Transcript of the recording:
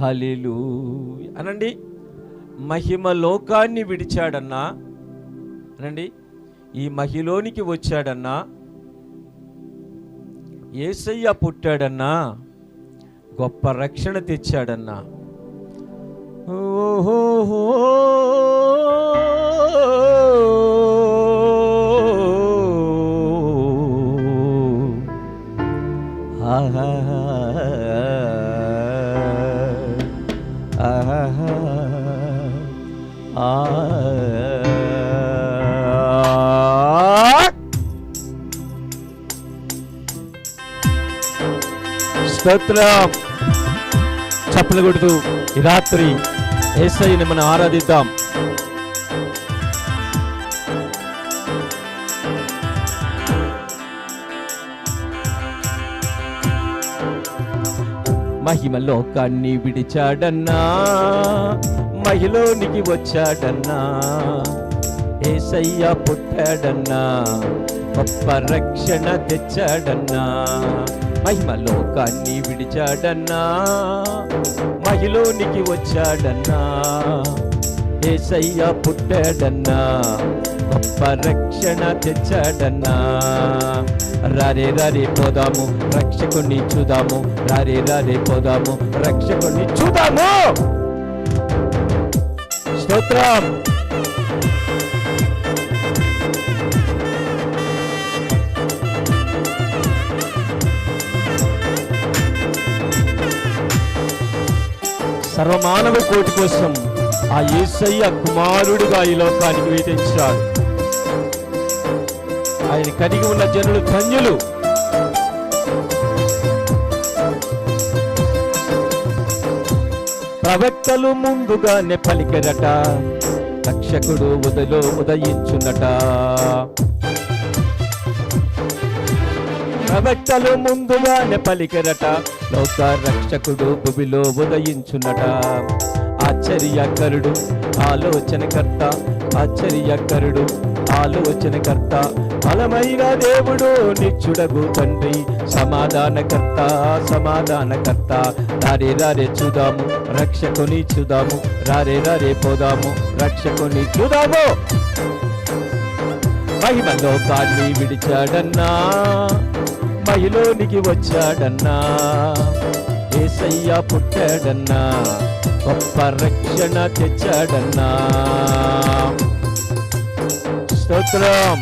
హల్లెలూయా అనండి. మహిమ లోకాన్ని విడిచాడన్నా అనండి, ఈ మహిలోనికి వచ్చాడన్నా, యేసయ్య పుట్టాడన్నా, గొప్ప రక్షణ తెచ్చాడన్నా. ఓహో స్తోత్రం. చప్పలు కొడుతూ ఈ రాత్రి యేసయ్యని మనం ఆరాధిద్దాం. మహిమ లోకాన్ని విడిచాడన్నా, మహిలోనికి వచ్చాడన్నా, యేసయ్య పుట్టాడన్నా, గొప్ప రక్షణ తెచ్చాడన్నా. మహిమ లోకాన్ని విడిచాడన్నా, మహిలోనికి వచ్చాడన్నా, యేసయ్య పుట్టాడన్నా, గొప్ప రక్షణ తెచ్చాడన్నా. రారే రారే పోదాము రక్షకుని చూదాము, రారే రారే పోదాము రక్షకుని చూదాము. స్తోత్రం. సర్వమానవ కోటి కోసం ఆ యేసయ్య కుమారుడుగా ఈ లోకానికి వేధించాడు. ఆయన కలిగి ఉన్న జనులు ధన్యులు. ప్రవక్తలు ముందుగానే పలికెరట, రక్షకుడు ఉదయించునట. ప్రవక్తలు ముందుగానే పలికెరట, లోక రక్షకుడు భూమిలో ఉదయించునట. ఆశ్చర్యకరుడు ఆలోచనకర్త, ఆశ్చర్యకరుడు ఆలోచనకర్త, బలమైన దేవుడు నిత్యుడగు తండ్రి, సమాధానకర్త సమాధానకర్త. రారే రారే చూదాము రక్షకుని చూదాము, రారే రారే పోదాము రక్షకుని చూదాము. మహిమ లోకాన్ని విడిచాడన్నా, మహిలోనికి వచ్చాడన్నా, యేసయ్య పుట్టాడన్నా, గొప్ప రక్షణ తెచ్చాడన్నా. స్తోత్రం.